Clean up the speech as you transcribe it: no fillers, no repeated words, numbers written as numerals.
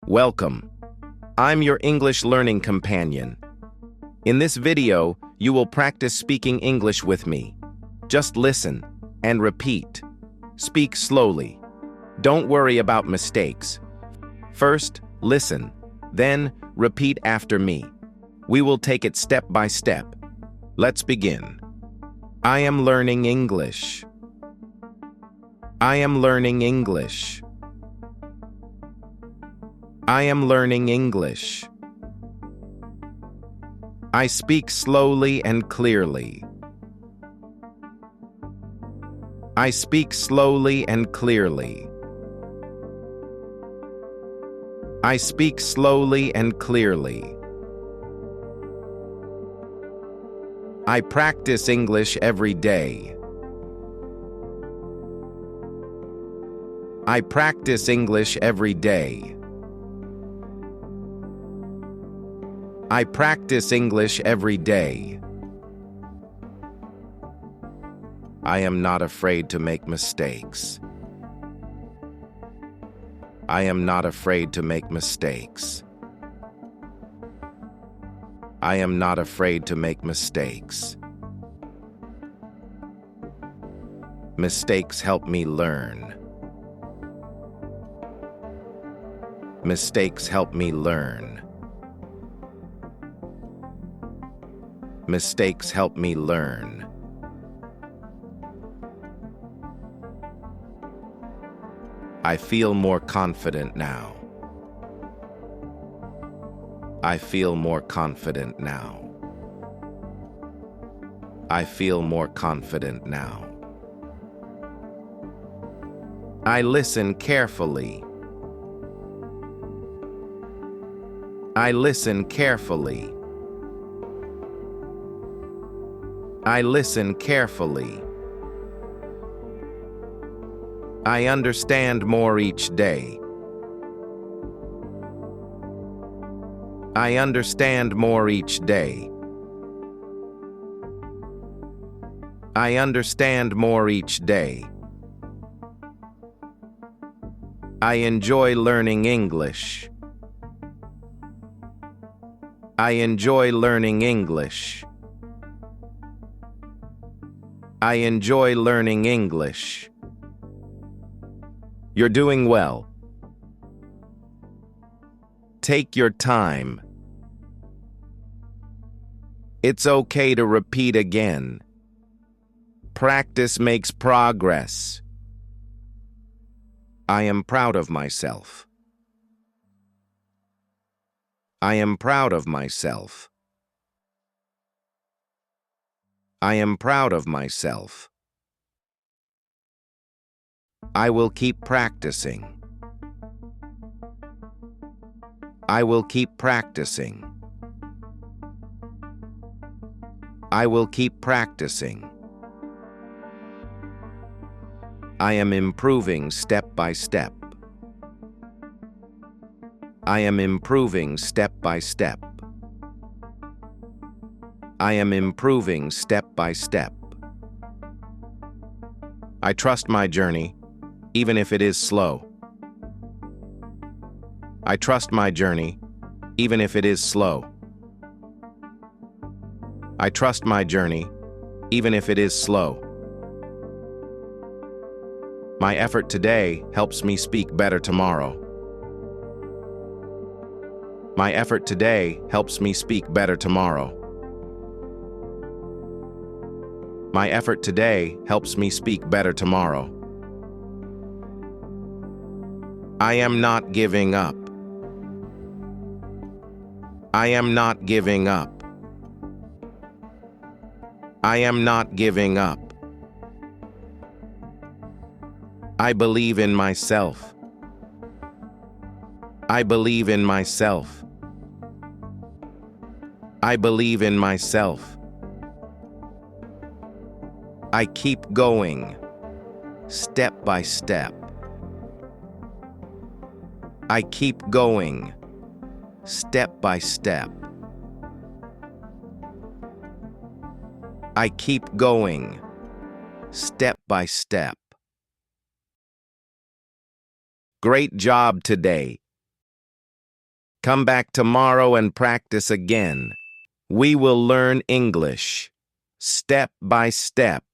Welcome. I'm your English learning companion. In this video, you will practice speaking English with me. Just listen and repeat. Speak slowly. Don't worry about mistakes. First, listen, then repeat after me. We will take it step by step. Let's begin. I am learning English. I am learning English. I am learning English. I speak slowly and clearly. I speak slowly and clearly. I speak slowly and clearly. I practice English every day. I practice English every day. I practice English every day. I am not afraid to make mistakes. I am not afraid to make mistakes. I am not afraid to make mistakes. Mistakes help me learn. Mistakes help me learn. Mistakes help me learn. I feel more confident now. I feel more confident now. I feel more confident now. I listen carefully. I listen carefully. I listen carefully. I understand more each day. I understand more each day. I understand more each day. I enjoy learning English. I enjoy learning English. I enjoy learning English. You're doing well. Take your time. It's okay to repeat again. Practice makes progress. I am proud of myself. I am proud of myself. I am proud of myself. I will keep practicing. I will keep practicing. I will keep practicing. I am improving step by step. I am improving step by step. I am improving step by step. I trust my journey, even if it is slow. I trust my journey, even if it is slow. I trust my journey, even if it is slow. My effort today helps me speak better tomorrow. My effort today helps me speak better tomorrow. My effort today helps me speak better tomorrow. I am not giving up. I am not giving up. I am not giving up. I believe in myself. I believe in myself. I believe in myself. I keep going, step by step. I keep going, step by step. I keep going, step by step. Great job today. Come back tomorrow and practice again. We will learn English, step by step.